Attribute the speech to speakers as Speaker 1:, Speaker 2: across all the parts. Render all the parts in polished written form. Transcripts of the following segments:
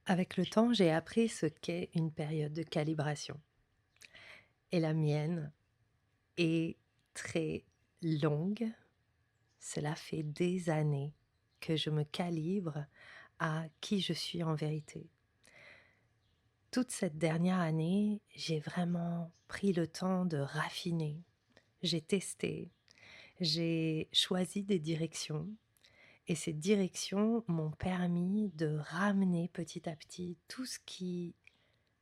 Speaker 1: Avec le temps, j'ai appris ce qu'est une période de calibration. Et la mienne est très longue. Cela fait des années que je me calibre à qui je suis en vérité. Toute cette dernière année, j'ai vraiment pris le temps de raffiner. J'ai testé, j'ai choisi des directions et ces directions m'ont permis de ramener petit à petit tout ce qui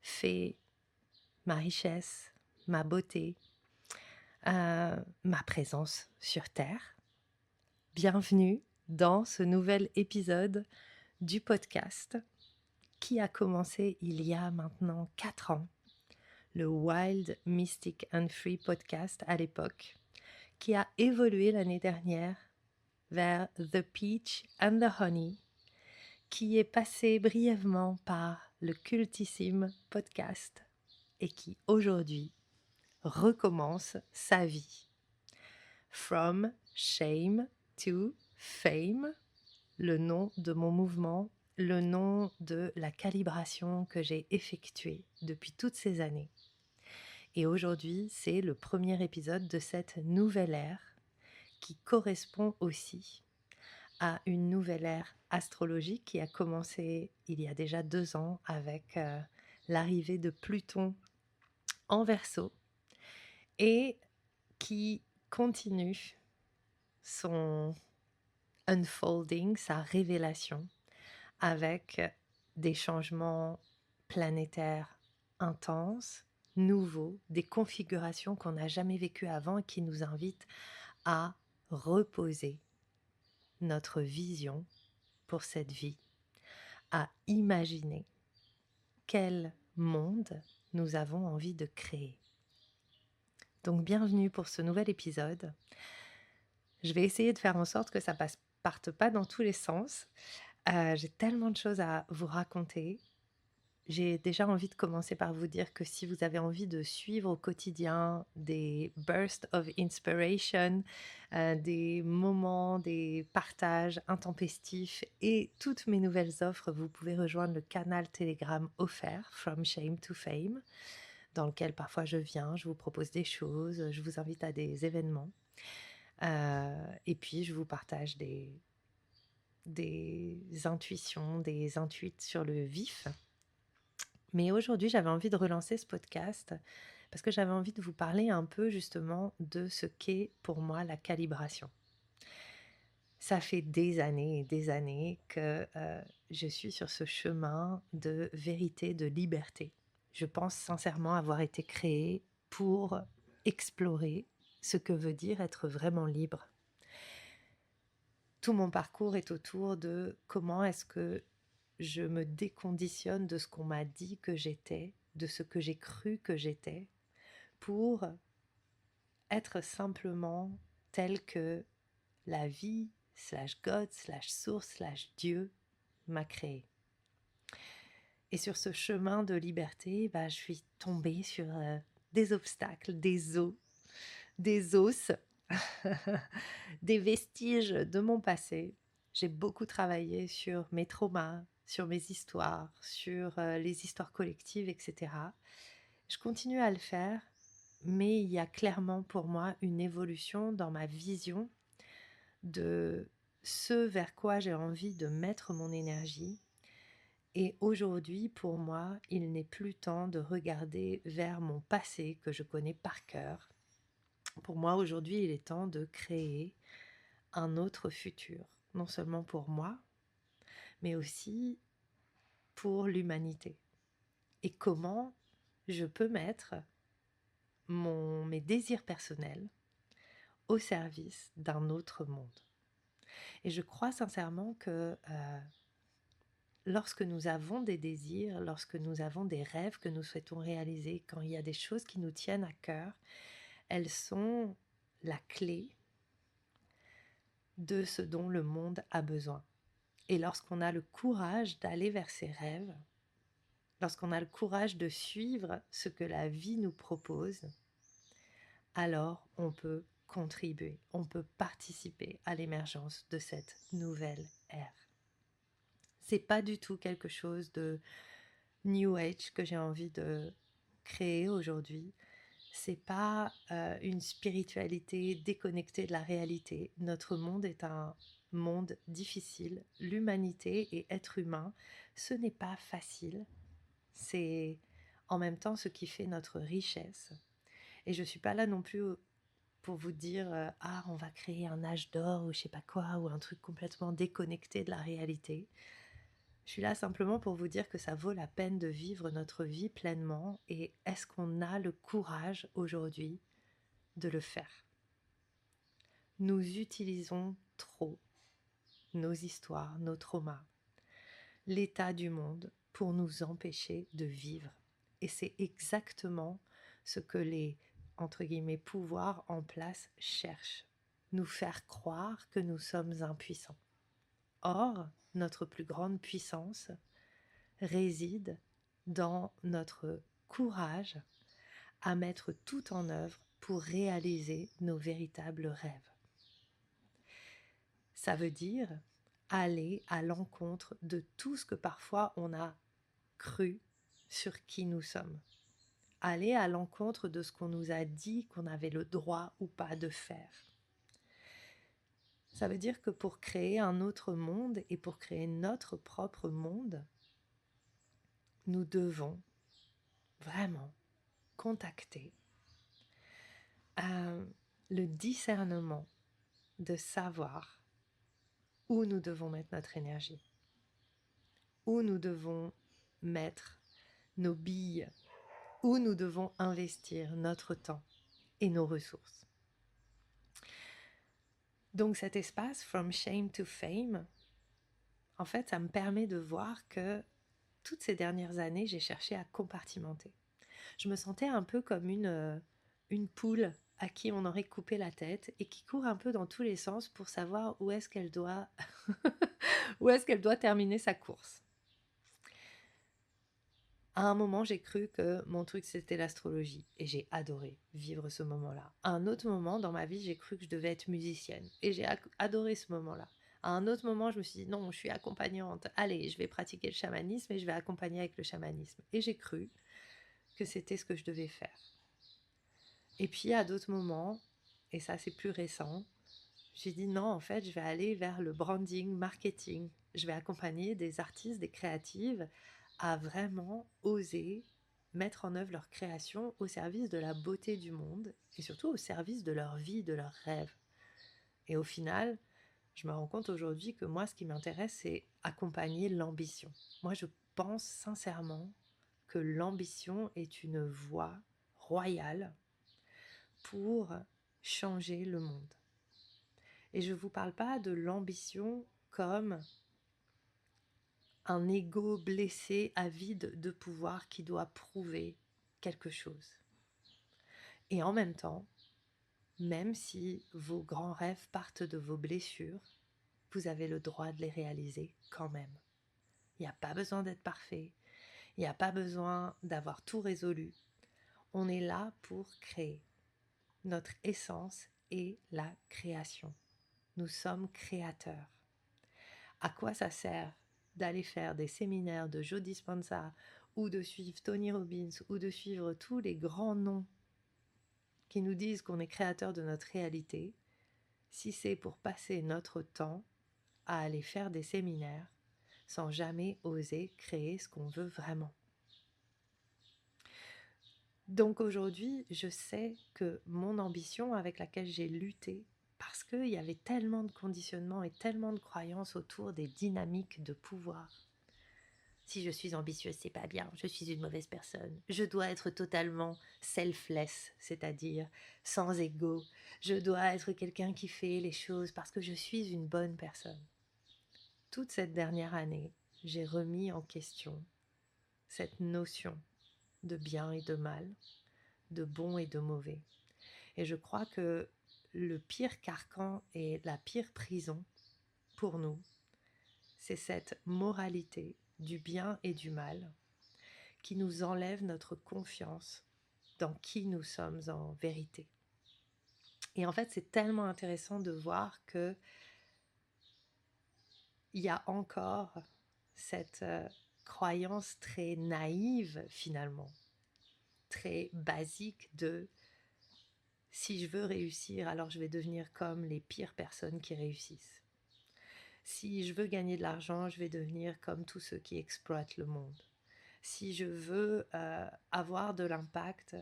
Speaker 1: fait ma richesse, ma beauté, ma présence sur Terre. Bienvenue dans ce nouvel épisode du podcast qui a commencé il y a maintenant 4 ans, le Wild, Mystic and Free podcast à l'époque, qui a évolué l'année dernière vers The Peach and the Honey, qui est passé brièvement par le cultissime podcast et qui aujourd'hui recommence sa vie. From Shame to Fame, le nom de mon mouvement, le nom de la calibration que j'ai effectuée depuis toutes ces années. Et aujourd'hui, c'est le premier épisode de cette nouvelle ère qui correspond aussi à une nouvelle ère astrologique qui a commencé il y a déjà 2 ans avec l'arrivée de Pluton en Verseau et qui continue son unfolding, sa révélation, avec des changements planétaires intenses, nouveaux, des configurations qu'on n'a jamais vécues avant et qui nous invitent à reposer notre vision pour cette vie, à imaginer quel monde nous avons envie de créer. Donc bienvenue pour ce nouvel épisode. Je vais essayer de faire en sorte que ça parte pas dans tous les sens. J'ai tellement de choses à vous raconter. J'ai déjà envie de commencer par vous dire que si vous avez envie de suivre au quotidien des bursts of inspiration, des moments, des partages intempestifs et toutes mes nouvelles offres, vous pouvez rejoindre le canal Telegram offert From Shame to Fame, dans lequel parfois je viens, je vous propose des choses, je vous invite à des événements. Et puis je vous partage des intuitions, des intuites sur le vif. Mais aujourd'hui, j'avais envie de relancer ce podcast parce que j'avais envie de vous parler un peu justement de ce qu'est pour moi la calibration. Ça fait des années et des années que je suis sur ce chemin de vérité, de liberté. Je pense sincèrement avoir été créée pour explorer ce que veut dire être vraiment libre. Tout mon parcours est autour de comment est-ce que je me déconditionne de ce qu'on m'a dit que j'étais, de ce que j'ai cru que j'étais, pour être simplement tel que la vie, slash God, slash source, slash Dieu m'a créé. Et sur ce chemin de liberté, je suis tombée sur des obstacles, des os, des vestiges de mon passé. J'ai beaucoup travaillé sur mes traumas, sur mes histoires, sur les histoires collectives, etc. Je continue à le faire, mais il y a clairement pour moi une évolution dans ma vision de ce vers quoi j'ai envie de mettre mon énergie. Et aujourd'hui, pour moi, il n'est plus temps de regarder vers mon passé que je connais par cœur. Pour moi, aujourd'hui, il est temps de créer un autre futur, non seulement pour moi, mais aussi pour l'humanité. Et comment je peux mettre mes désirs personnels au service d'un autre monde. Et je crois sincèrement que lorsque nous avons des désirs, lorsque nous avons des rêves que nous souhaitons réaliser, quand il y a des choses qui nous tiennent à cœur, elles sont la clé de ce dont le monde a besoin. Et lorsqu'on a le courage d'aller vers ses rêves, lorsqu'on a le courage de suivre ce que la vie nous propose, alors on peut contribuer, on peut participer à l'émergence de cette nouvelle ère. C'est pas du tout quelque chose de New Age que j'ai envie de créer aujourd'hui. C'est pas une spiritualité déconnectée de la réalité. Notre monde est un monde difficile. L'humanité et être humain, ce n'est pas facile. C'est en même temps ce qui fait notre richesse. Et je suis pas là non plus pour vous dire ah, on va créer un âge d'or ou je sais pas quoi, ou un truc complètement déconnecté de la réalité. Je suis là simplement pour vous dire que ça vaut la peine de vivre notre vie pleinement, et est-ce qu'on a le courage aujourd'hui de le faire? Nous utilisons trop nos histoires, nos traumas, l'état du monde pour nous empêcher de vivre. Et c'est exactement ce que les, entre guillemets, pouvoirs en place cherchent. Nous faire croire que nous sommes impuissants. Or, notre plus grande puissance réside dans notre courage à mettre tout en œuvre pour réaliser nos véritables rêves. Ça veut dire aller à l'encontre de tout ce que parfois on a cru sur qui nous sommes. Aller à l'encontre de ce qu'on nous a dit qu'on avait le droit ou pas de faire. Ça veut dire que pour créer un autre monde et pour créer notre propre monde, nous devons vraiment contacter le discernement de savoir où nous devons mettre notre énergie, où nous devons mettre nos billes, où nous devons investir notre temps et nos ressources. Donc cet espace From Shame to Fame, en fait, ça me permet de voir que toutes ces dernières années, j'ai cherché à compartimenter. Je me sentais un peu comme une poule à qui on aurait coupé la tête et qui court un peu dans tous les sens pour savoir où est-ce qu'elle doit, où est-ce qu'elle doit terminer sa course. À un moment, j'ai cru que mon truc, c'était l'astrologie et j'ai adoré vivre ce moment-là. À un autre moment, dans ma vie, j'ai cru que je devais être musicienne et j'ai adoré ce moment-là. À un autre moment, je me suis dit non, je suis accompagnante. Allez, je vais pratiquer le chamanisme et je vais accompagner avec le chamanisme. Et j'ai cru que c'était ce que je devais faire. Et puis à d'autres moments, et ça c'est plus récent, j'ai dit non, en fait, je vais aller vers le branding, marketing. Je vais accompagner des artistes, des créatives à vraiment oser mettre en œuvre leur création au service de la beauté du monde et surtout au service de leur vie, de leurs rêves. Et au final, je me rends compte aujourd'hui que moi, ce qui m'intéresse, c'est accompagner l'ambition. Moi, je pense sincèrement que l'ambition est une voie royale pour changer le monde. Et je ne vous parle pas de l'ambition comme un ego blessé, avide de pouvoir qui doit prouver quelque chose. Et en même temps, même si vos grands rêves partent de vos blessures, vous avez le droit de les réaliser quand même. Il n'y a pas besoin d'être parfait, il n'y a pas besoin d'avoir tout résolu. On est là pour créer. Notre essence est la création. Nous sommes créateurs. À quoi ça sert d'aller faire des séminaires de Joe Dispenza ou de suivre Tony Robbins ou de suivre tous les grands noms qui nous disent qu'on est créateur de notre réalité si c'est pour passer notre temps à aller faire des séminaires sans jamais oser créer ce qu'on veut vraiment. Donc aujourd'hui, je sais que mon ambition avec laquelle j'ai lutté, parce qu'il y avait tellement de conditionnements et tellement de croyances autour des dynamiques de pouvoir. Si je suis ambitieuse, c'est pas bien, je suis une mauvaise personne. Je dois être totalement selfless, c'est-à-dire sans ego. Je dois être quelqu'un qui fait les choses parce que je suis une bonne personne. Toute cette dernière année, j'ai remis en question cette notion de bien et de mal, de bon et de mauvais. Et je crois que le pire carcan et la pire prison pour nous, c'est cette moralité du bien et du mal qui nous enlève notre confiance dans qui nous sommes en vérité. Et en fait, c'est tellement intéressant de voir que il y a encore cette croyance très naïve finalement, très basique de si je veux réussir, alors je vais devenir comme les pires personnes qui réussissent. Si je veux gagner de l'argent, je vais devenir comme tous ceux qui exploitent le monde. Si je veux avoir de l'impact,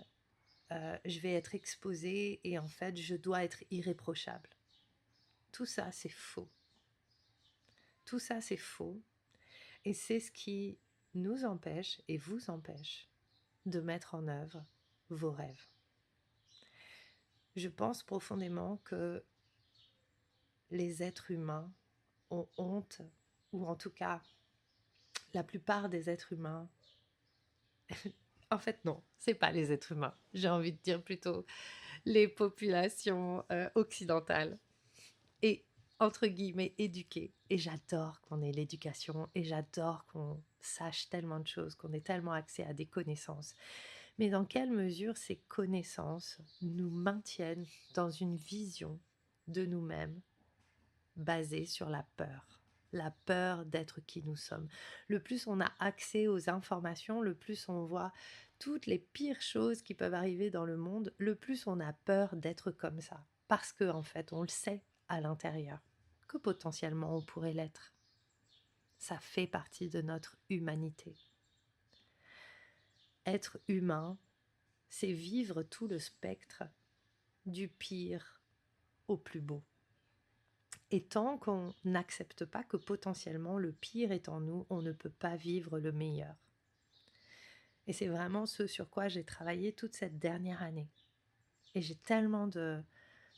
Speaker 1: je vais être exposée et en fait, je dois être irréprochable. Tout ça, c'est faux. Tout ça, c'est faux. Et c'est ce qui nous empêche et vous empêche de mettre en œuvre vos rêves. Je pense profondément que les êtres humains ont honte, ou en tout cas, la plupart des êtres humains, en fait non, c'est pas les êtres humains, j'ai envie de dire plutôt les populations occidentales et entre guillemets éduquées. Et j'adore qu'on ait l'éducation et j'adore qu'on sache tellement de choses, qu'on ait tellement accès à des connaissances. Mais dans quelle mesure ces connaissances nous maintiennent dans une vision de nous-mêmes basée sur la peur d'être qui nous sommes. Le plus on a accès aux informations, le plus on voit toutes les pires choses qui peuvent arriver dans le monde, le plus on a peur d'être comme ça. Parce que en fait, on le sait à l'intérieur, que potentiellement on pourrait l'être. Ça fait partie de notre humanité. Être humain, c'est vivre tout le spectre du pire au plus beau. Et tant qu'on n'accepte pas que potentiellement le pire est en nous, on ne peut pas vivre le meilleur. Et c'est vraiment ce sur quoi j'ai travaillé toute cette dernière année. Et j'ai tellement de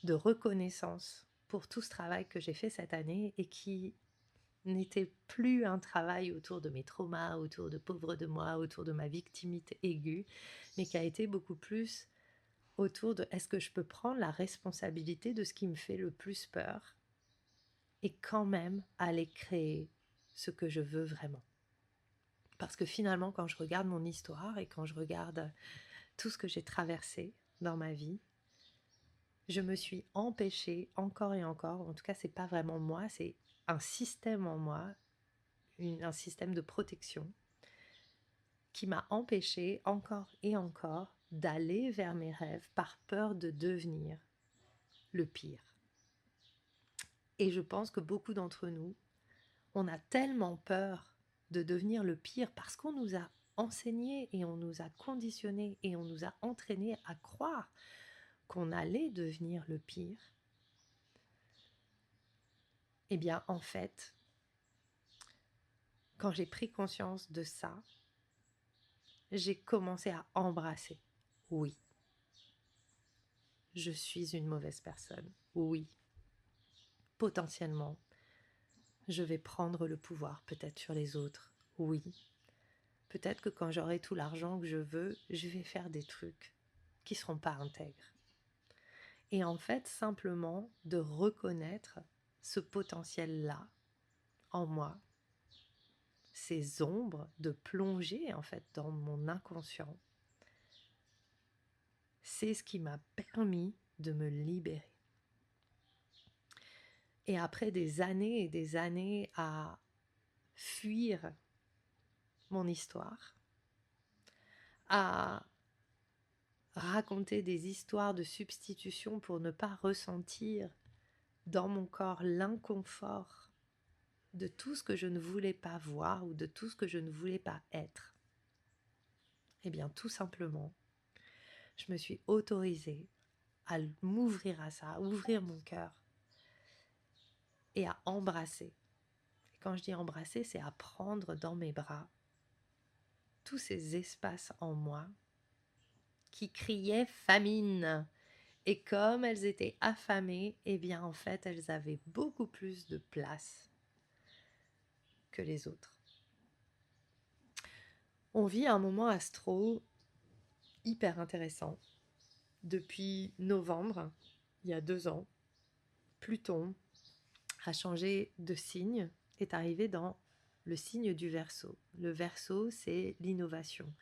Speaker 1: reconnaissance pour tout ce travail que j'ai fait cette année et qui n'était plus un travail autour de mes traumas, autour de pauvre de moi, autour de ma victimité aiguë, mais qui a été beaucoup plus autour de est-ce que je peux prendre la responsabilité de ce qui me fait le plus peur et quand même aller créer ce que je veux vraiment. Parce que finalement, quand je regarde mon histoire et quand je regarde tout ce que j'ai traversé dans ma vie, je me suis empêchée encore et encore, en tout cas c'est pas vraiment moi, c'est un système en moi, un système de protection qui m'a empêchée encore et encore d'aller vers mes rêves par peur de devenir le pire. Et je pense que beaucoup d'entre nous, on a tellement peur de devenir le pire parce qu'on nous a enseigné et on nous a conditionné et on nous a entraîné à croire qu'on allait devenir le pire. Eh bien, en fait, quand j'ai pris conscience de ça, j'ai commencé à embrasser. Oui, je suis une mauvaise personne. Oui, potentiellement, je vais prendre le pouvoir peut-être sur les autres. Oui, peut-être que quand j'aurai tout l'argent que je veux, je vais faire des trucs qui ne seront pas intègres. Et en fait, simplement de reconnaître ce potentiel-là en moi, ces ombres, de plonger en fait dans mon inconscient, c'est ce qui m'a permis de me libérer. Et après des années et des années à fuir mon histoire, à raconter des histoires de substitution pour ne pas ressentir dans mon corps l'inconfort de tout ce que je ne voulais pas voir ou de tout ce que je ne voulais pas être. Eh bien, tout simplement, je me suis autorisée à m'ouvrir à ça, à ouvrir mon cœur et à embrasser. Et quand je dis embrasser, c'est à prendre dans mes bras tous ces espaces en moi qui criaient famine. Et comme elles étaient affamées, eh bien en fait, elles avaient beaucoup plus de place que les autres. On vit un moment astro hyper intéressant. Depuis novembre, il y a 2 ans, Pluton a changé de signe, est arrivé dans le signe du Verseau. Le Verseau, c'est l'innovation,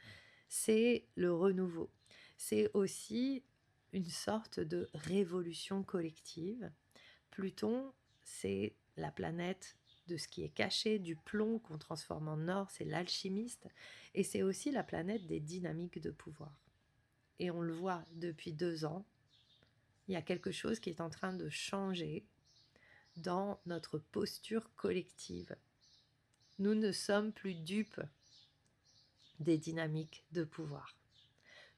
Speaker 1: c'est le renouveau, c'est aussi une sorte de révolution collective. Pluton, c'est la planète de ce qui est caché, du plomb qu'on transforme en or, c'est l'alchimiste, et c'est aussi la planète des dynamiques de pouvoir. Et on le voit depuis 2 ans, il y a quelque chose qui est en train de changer dans notre posture collective. Nous ne sommes plus dupes des dynamiques de pouvoir.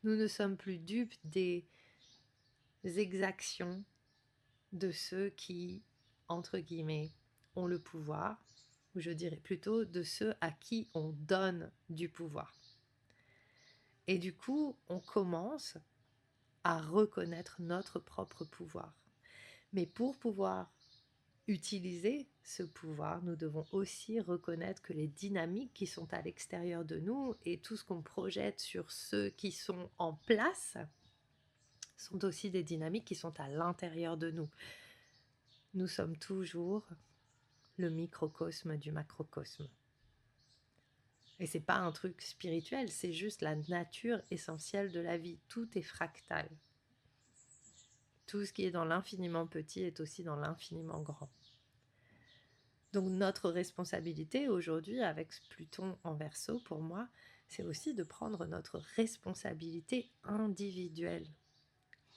Speaker 1: Nous ne sommes plus dupes des exactions de ceux qui, entre guillemets, ont le pouvoir, ou je dirais plutôt de ceux à qui on donne du pouvoir. Et du coup, on commence à reconnaître notre propre pouvoir. Mais pour pouvoir utiliser ce pouvoir, nous devons aussi reconnaître que les dynamiques qui sont à l'extérieur de nous et tout ce qu'on projette sur ceux qui sont en place sont aussi des dynamiques qui sont à l'intérieur de nous. Nous sommes toujours le microcosme du macrocosme. Et c'est pas un truc spirituel, c'est juste la nature essentielle de la vie. Tout est fractal. Tout ce qui est dans l'infiniment petit est aussi dans l'infiniment grand. Donc notre responsabilité aujourd'hui avec Pluton en Verseau, pour moi, c'est aussi de prendre notre responsabilité individuelle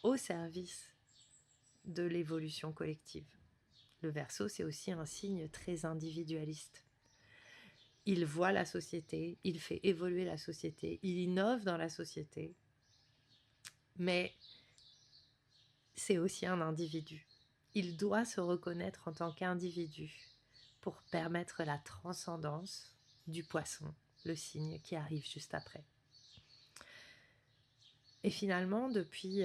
Speaker 1: au service de l'évolution collective. Le Verseau, c'est aussi un signe très individualiste. Il voit la société, il fait évoluer la société, il innove dans la société, mais c'est aussi un individu. Il doit se reconnaître en tant qu'individu pour permettre la transcendance du poisson, le signe qui arrive juste après. Et finalement, depuis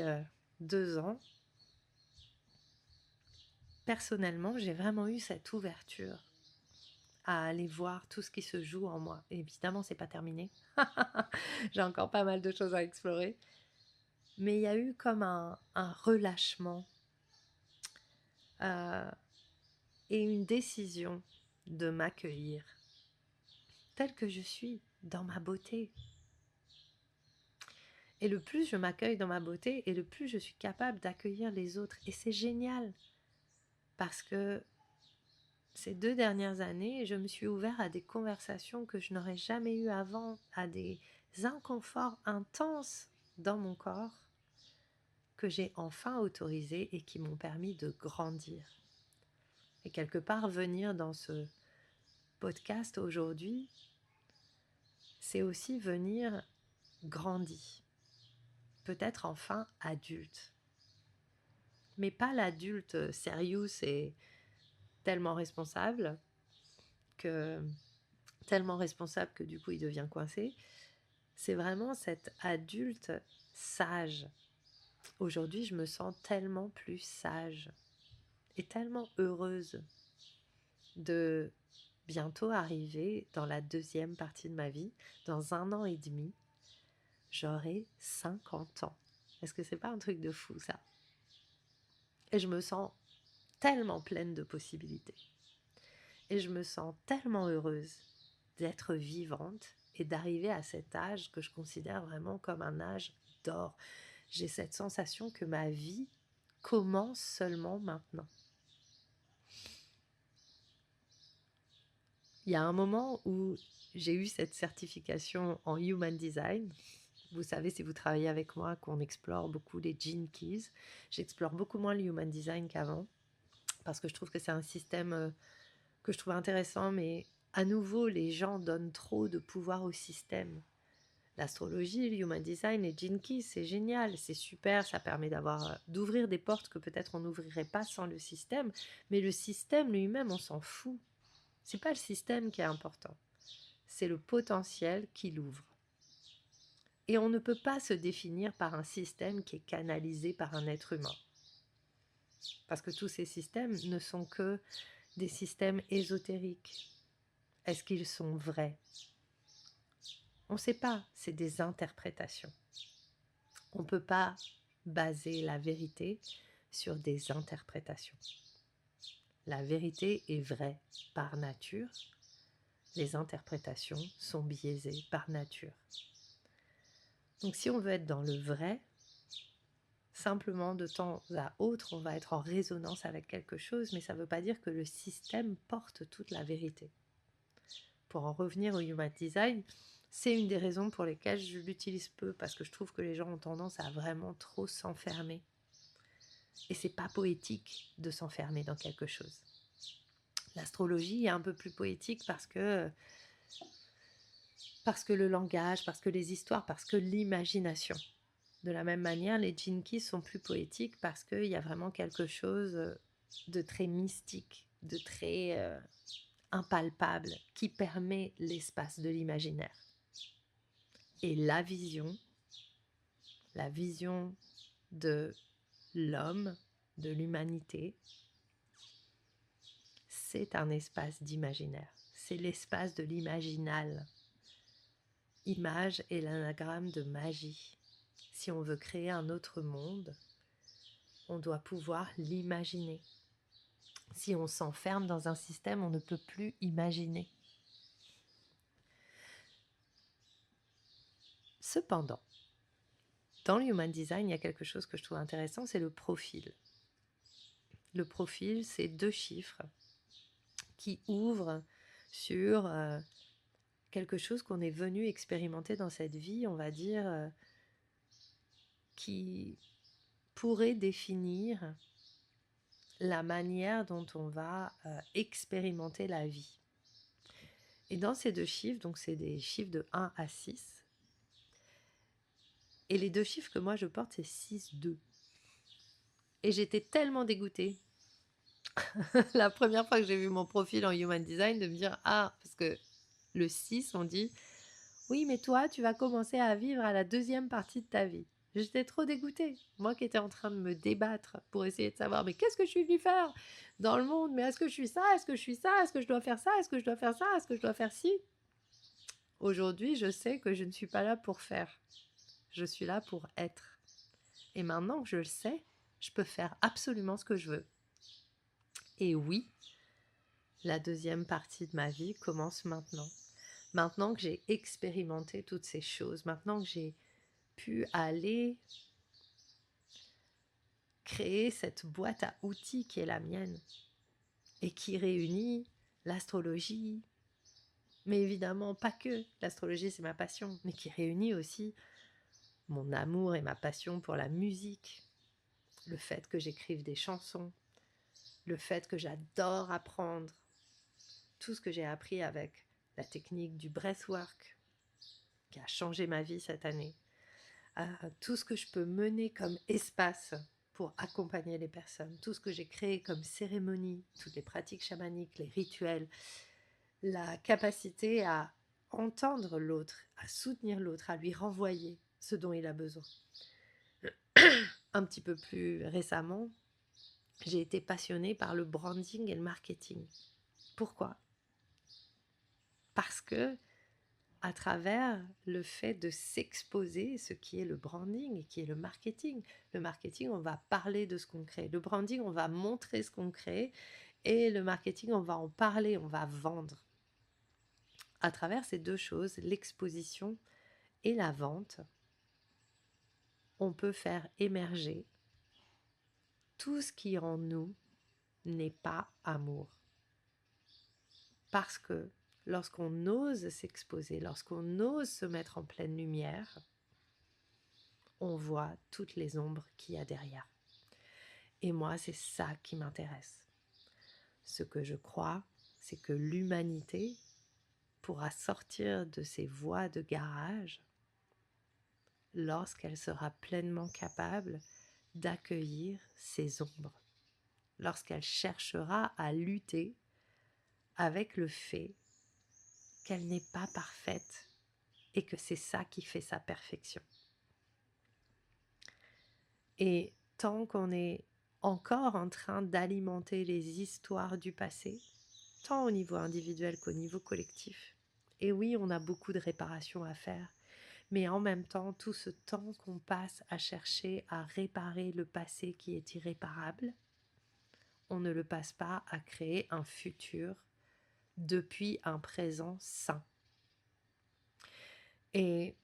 Speaker 1: 2 ans, personnellement, j'ai vraiment eu cette ouverture à aller voir tout ce qui se joue en moi. Et évidemment, c'est pas terminé. J'ai encore pas mal de choses à explorer. Mais il y a eu comme un relâchement et une décision de m'accueillir telle que je suis, dans ma beauté. Et le plus je m'accueille dans ma beauté, et le plus je suis capable d'accueillir les autres. Et c'est génial, parce que ces 2 dernières années, je me suis ouverte à des conversations que je n'aurais jamais eues avant, à des inconforts intenses dans mon corps, que j'ai enfin autorisés et qui m'ont permis de grandir. Et quelque part, venir dans ce podcast aujourd'hui, c'est aussi venir grandi, peut-être enfin adulte. Mais pas l'adulte sérieux et tellement responsable que du coup il devient coincé. C'est vraiment cet adulte sage. Aujourd'hui, je me sens tellement plus sage et tellement heureuse de bientôt arriver dans la 2e partie de ma vie. Dans 1 an et demi, j'aurai 50 ans. Est-ce que c'est pas un truc de fou, ça? Et je me sens tellement pleine de possibilités. Et je me sens tellement heureuse d'être vivante et d'arriver à cet âge que je considère vraiment comme un âge d'or. J'ai cette sensation que ma vie commence seulement maintenant. Il y a un moment où j'ai eu cette certification en Human Design. Vous savez, si vous travaillez avec moi, qu'on explore beaucoup les Gene Keys. J'explore beaucoup moins le Human Design qu'avant, parce que je trouve que c'est un système que je trouve intéressant, mais à nouveau, les gens donnent trop de pouvoir au système. L'astrologie, le Human Design, les Gene Keys, c'est génial, c'est super, ça permet d'ouvrir des portes que peut-être on n'ouvrirait pas sans le système, mais le système lui-même, on s'en fout. C'est pas le système qui est important, c'est le potentiel qui l'ouvre. Et on ne peut pas se définir par un système qui est canalisé par un être humain. Parce que tous ces systèmes ne sont que des systèmes ésotériques. Est-ce qu'ils sont vrais? On ne sait pas, c'est des interprétations. On ne peut pas baser la vérité sur des interprétations. La vérité est vraie par nature. Les interprétations sont biaisées par nature. Donc si on veut être dans le vrai, Simplement, de temps à autre, on va être en résonance avec quelque chose, mais ça ne veut pas dire que le système porte toute la vérité. Pour en revenir au Human Design, c'est une des raisons pour lesquelles je l'utilise peu, parce que je trouve que les gens ont tendance à vraiment trop s'enfermer. Et c'est pas poétique de s'enfermer dans quelque chose. L'astrologie est un peu plus poétique parce que le langage, parce que les histoires, parce que l'imagination. De la même manière, les Jinkies sont plus poétiques parce qu'il y a vraiment quelque chose de très mystique, de très impalpable, qui permet l'espace de l'imaginaire. Et la vision de l'homme, de l'humanité, c'est un espace d'imaginaire. C'est l'espace de l'imaginal. Image est l'anagramme de magie. Si on veut créer un autre monde, on doit pouvoir l'imaginer. Si on s'enferme dans un système, on ne peut plus imaginer. Cependant, dans le Human Design, il y a quelque chose que je trouve intéressant, c'est le profil. Le profil, c'est 2 chiffres qui ouvrent sur quelque chose qu'on est venu expérimenter dans cette vie, on va dire, qui pourrait définir la manière dont on va expérimenter la vie. Et dans ces 2 chiffres, donc c'est des chiffres de 1 à 6, et les 2 chiffres que moi je porte, c'est 6, 2. Et j'étais tellement dégoûtée la première fois que j'ai vu mon profil en Human Design de me dire « Ah !» parce que le 6, on dit « Oui, mais toi, tu vas commencer à vivre à la 2e partie de ta vie. » J'étais trop dégoûtée. Moi qui étais en train de me débattre pour essayer de savoir « Mais qu'est-ce que je suis venue faire dans le monde? Mais est-ce que je suis ça? Est-ce que je suis ça? Est-ce que je dois faire ça? Est-ce que je dois faire ça? Est-ce que je dois faire ci ?» Aujourd'hui, je sais que je ne suis pas là pour faire. Je suis là pour être. Et maintenant que je le sais, je peux faire absolument ce que je veux. Et oui, la 2e partie de ma vie commence maintenant. Maintenant que j'ai expérimenté toutes ces choses, maintenant que j'ai pu aller créer cette boîte à outils qui est la mienne et qui réunit l'astrologie, mais évidemment pas que, l'astrologie c'est ma passion, mais qui réunit aussi mon amour et ma passion pour la musique, le fait que j'écrive des chansons, le fait que j'adore apprendre, tout ce que j'ai appris avec la technique du breathwork qui a changé ma vie cette année, tout ce que je peux mener comme espace pour accompagner les personnes, tout ce que j'ai créé comme cérémonie, toutes les pratiques chamaniques, les rituels, la capacité à entendre l'autre, à soutenir l'autre, à lui renvoyer ce dont il a besoin. Un petit peu plus récemment, j'ai été passionnée par le branding et le marketing. Pourquoi ? Parce que à travers le fait de s'exposer, ce qui est le branding et qui est le marketing. Le marketing, on va parler de ce qu'on crée. Le branding, on va montrer ce qu'on crée. Et le marketing, on va en parler, on va vendre. À travers ces 2 choses, l'exposition et la vente, on peut faire émerger tout ce qui en nous n'est pas amour. Parce que lorsqu'on ose s'exposer, lorsqu'on ose se mettre en pleine lumière, on voit toutes les ombres qu'il y a derrière. Et moi, c'est ça qui m'intéresse. Ce que je crois, c'est que l'humanité pourra sortir de ses voies de garage lorsqu'elle sera pleinement capable d'accueillir ses ombres, lorsqu'elle cherchera à lutter avec le fait qu'elle n'est pas parfaite et que c'est ça qui fait sa perfection. Et tant qu'on est encore en train d'alimenter les histoires du passé, tant au niveau individuel qu'au niveau collectif, et oui, on a beaucoup de réparations à faire, mais en même temps, tout ce temps qu'on passe à chercher à réparer le passé qui est irréparable, on ne le passe pas à créer un futur depuis un présent sain. Et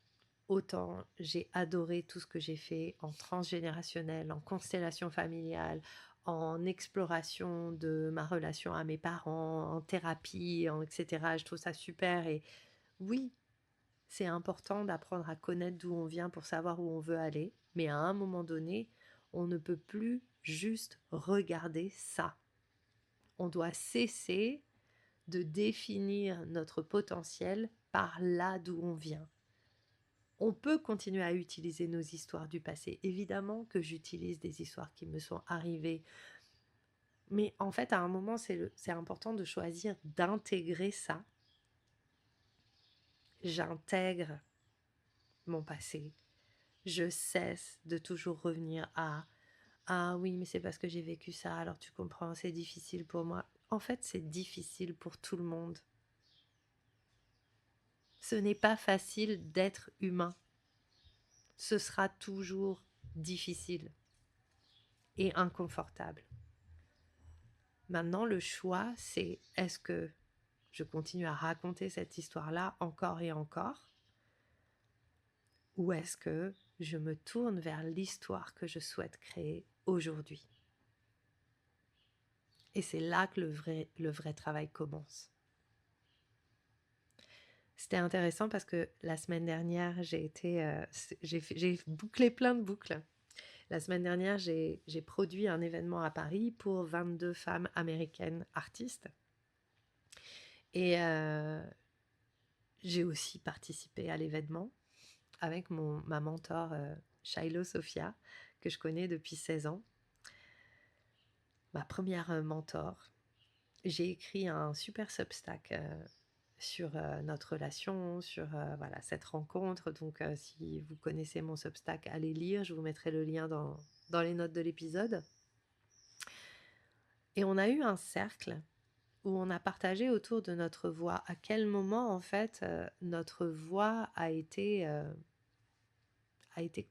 Speaker 1: autant j'ai adoré tout ce que j'ai fait en transgénérationnel, en constellation familiale, en exploration de ma relation à mes parents, en thérapie, etc. Je trouve ça super. Et oui, c'est important d'apprendre à connaître d'où on vient pour savoir où on veut aller. Mais à un moment donné, on ne peut plus juste regarder ça. On doit cesser de définir notre potentiel par là d'où on vient. On peut continuer à utiliser nos histoires du passé. Évidemment que j'utilise des histoires qui me sont arrivées. Mais en fait, à un moment, c'est important de choisir d'intégrer ça. J'intègre mon passé. Je cesse de toujours revenir à «Ah oui, mais c'est parce que j'ai vécu ça, alors tu comprends, c'est difficile pour moi». En fait, c'est difficile pour tout le monde. Ce n'est pas facile d'être humain. Ce sera toujours difficile et inconfortable. Maintenant, le choix, c'est est-ce que je continue à raconter cette histoire-là encore et encore, ou est-ce que je me tourne vers l'histoire que je souhaite créer aujourd'hui? Et c'est là que le vrai travail commence. C'était intéressant parce que la semaine dernière, j'ai bouclé plein de boucles. La semaine dernière, j'ai produit un événement à Paris pour 22 femmes américaines artistes. Et j'ai aussi participé à l'événement avec ma mentor Shiloh Sophia, que je connais depuis 16 ans. Ma première mentor. J'ai écrit un super Substack sur notre relation, sur voilà, cette rencontre. Donc, si vous connaissez mon Substack, allez lire. Je vous mettrai le lien dans les notes de l'épisode. Et on a eu un cercle où on a partagé autour de notre voix. À quel moment, en fait, notre voix a été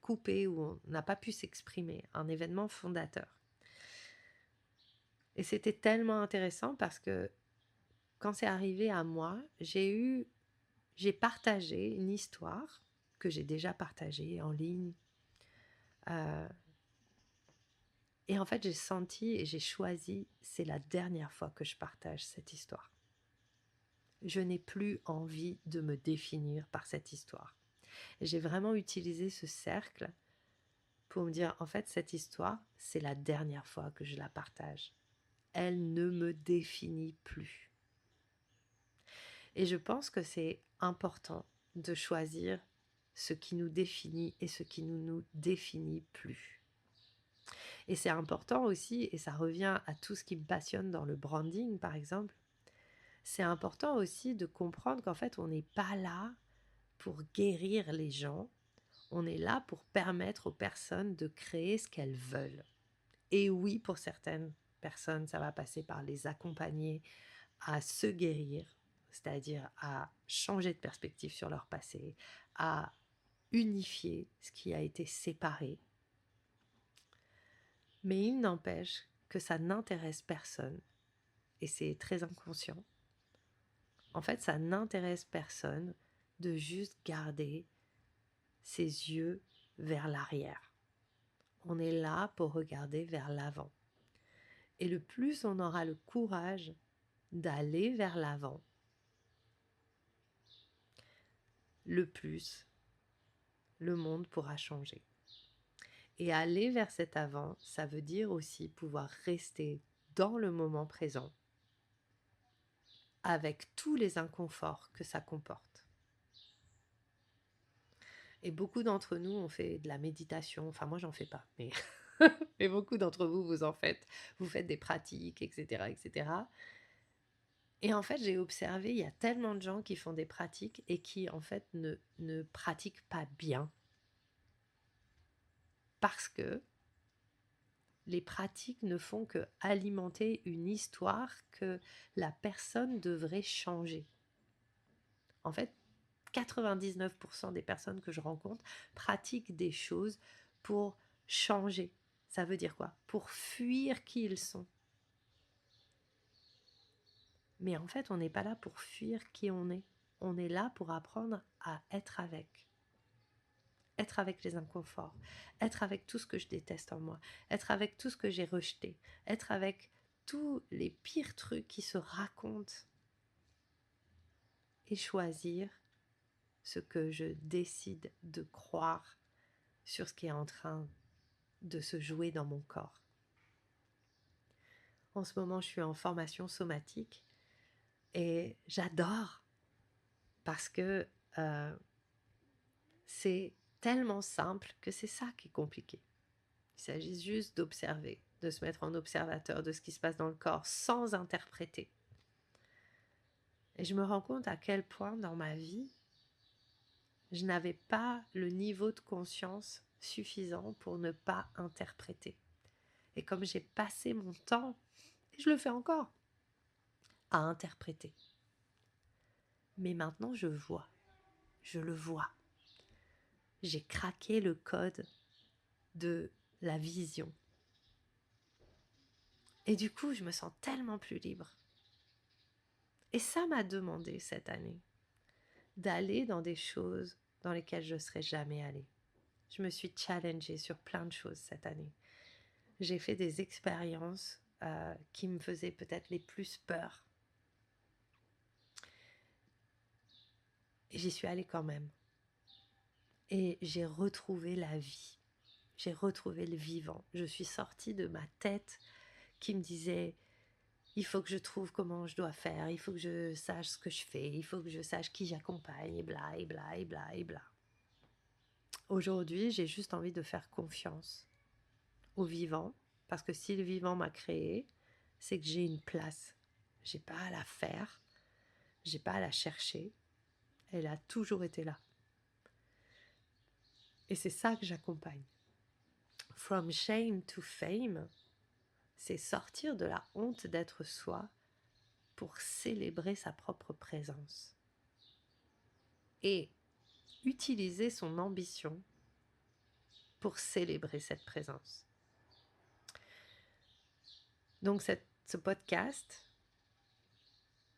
Speaker 1: coupée, où on n'a pas pu s'exprimer. Un événement fondateur. Et c'était tellement intéressant parce que quand c'est arrivé à moi, j'ai partagé une histoire que j'ai déjà partagée en ligne. Et en fait, j'ai senti et j'ai choisi, c'est la dernière fois que je partage cette histoire. Je n'ai plus envie de me définir par cette histoire. Et j'ai vraiment utilisé ce cercle pour me dire, en fait, cette histoire, c'est la dernière fois que je la partage. Elle ne me définit plus. Et je pense que c'est important de choisir ce qui nous définit et ce qui ne nous définit plus. Et c'est important aussi, et ça revient à tout ce qui me passionne dans le branding par exemple, c'est important aussi de comprendre qu'en fait on n'est pas là pour guérir les gens, on est là pour permettre aux personnes de créer ce qu'elles veulent. Et oui, pour certaines personnes, ça va passer par les accompagner à se guérir, c'est-à-dire à changer de perspective sur leur passé, à unifier ce qui a été séparé. Mais il n'empêche que ça n'intéresse personne, et c'est très inconscient. En fait, ça n'intéresse personne de juste garder ses yeux vers l'arrière. On est là pour regarder vers l'avant. Et le plus on aura le courage d'aller vers l'avant, le plus le monde pourra changer. Et aller vers cet avant, ça veut dire aussi pouvoir rester dans le moment présent avec tous les inconforts que ça comporte. Et beaucoup d'entre nous ont fait de la méditation, enfin moi j'en fais pas, mais, mais beaucoup d'entre vous, vous en faites, vous faites des pratiques, etc., etc. Et en fait, j'ai observé, il y a tellement de gens qui font des pratiques et qui en fait ne pratiquent pas bien. Parce que les pratiques ne font que alimenter une histoire que la personne devrait changer. En fait, 99% des personnes que je rencontre pratiquent des choses pour changer. Ça veut dire quoi? Pour fuir qui ils sont. Mais en fait, on n'est pas là pour fuir qui on est. On est là pour apprendre à être avec. être avec les inconforts, être avec tout ce que je déteste en moi, être avec tout ce que j'ai rejeté, être avec tous les pires trucs qui se racontent et choisir ce que je décide de croire sur ce qui est en train de se jouer dans mon corps. En ce moment, je suis en formation somatique et j'adore parce que c'est tellement simple que c'est ça qui est compliqué. Il s'agit juste d'observer, de se mettre en observateur de ce qui se passe dans le corps sans interpréter. Et je me rends compte à quel point dans ma vie, je n'avais pas le niveau de conscience suffisant pour ne pas interpréter. Et comme j'ai passé mon temps, et je le fais encore, à interpréter. Mais maintenant je vois, je le vois. J'ai craqué le code de la vision. Et du coup, je me sens tellement plus libre. Et ça m'a demandé cette année d'aller dans des choses dans lesquelles je ne serais jamais allée. Je me suis challengée sur plein de choses cette année. J'ai fait des expériences qui me faisaient peut-être les plus peur. Et j'y suis allée quand même. Et j'ai retrouvé la vie. J'ai retrouvé le vivant. Je suis sortie de ma tête qui me disait il faut que je trouve comment je dois faire, il faut que je sache ce que je fais, il faut que je sache qui j'accompagne, et bla, et bla, et bla, et bla. Aujourd'hui, j'ai juste envie de faire confiance au vivant, parce que si le vivant m'a créé, c'est que j'ai une place. J'ai pas à la faire, j'ai pas à la chercher, elle a toujours été là. Et c'est ça que j'accompagne. From shame to fame, c'est sortir de la honte d'être soi pour célébrer sa propre présence. Et utiliser son ambition pour célébrer cette présence. Donc ce podcast,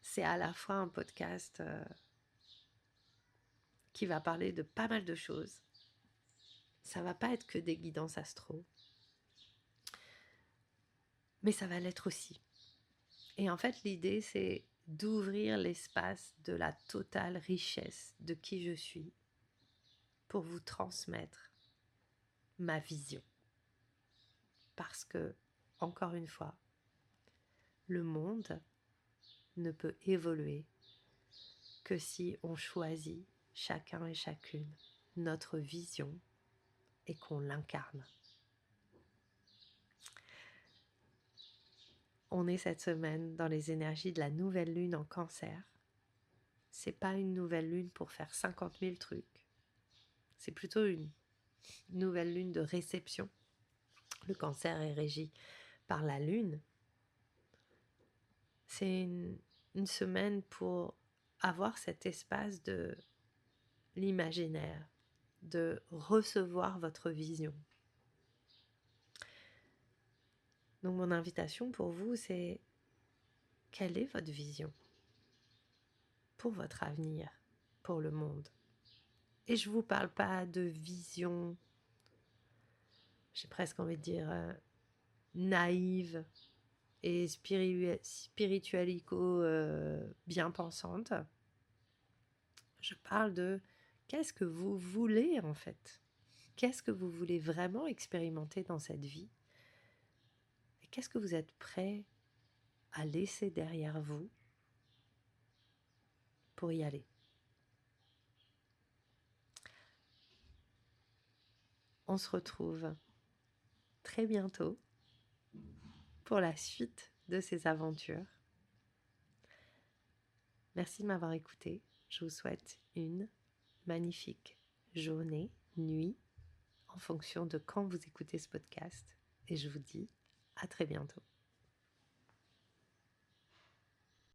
Speaker 1: c'est à la fois un podcast qui va parler de pas mal de choses. Ça va pas être que des guidances astro, mais ça va l'être aussi. Et en fait, l'idée, c'est d'ouvrir l'espace de la totale richesse de qui je suis pour vous transmettre ma vision. Parce que, encore une fois, le monde ne peut évoluer que si on choisit chacun et chacune notre vision et qu'on l'incarne. On est cette semaine dans les énergies de la nouvelle lune en Cancer. C'est pas une nouvelle lune pour faire 50 000 trucs. C'est plutôt une nouvelle lune de réception. Le Cancer est régi par la lune. C'est une semaine pour avoir cet espace de l'imaginaire, de recevoir votre vision. Donc mon invitation pour vous, c'est quelle est votre vision pour votre avenir, pour le monde? Et je ne vous parle pas de vision, j'ai presque envie de dire naïve et spiritualico bien pensante. Je parle de qu'est-ce que vous voulez en fait? Qu'est-ce que vous voulez vraiment expérimenter dans cette vie? Et qu'est-ce que vous êtes prêt à laisser derrière vous pour y aller? On se retrouve très bientôt pour la suite de ces aventures. Merci de m'avoir écouté. Je vous souhaite une magnifique journée, nuit, en fonction de quand vous écoutez ce podcast. Et je vous dis à très bientôt.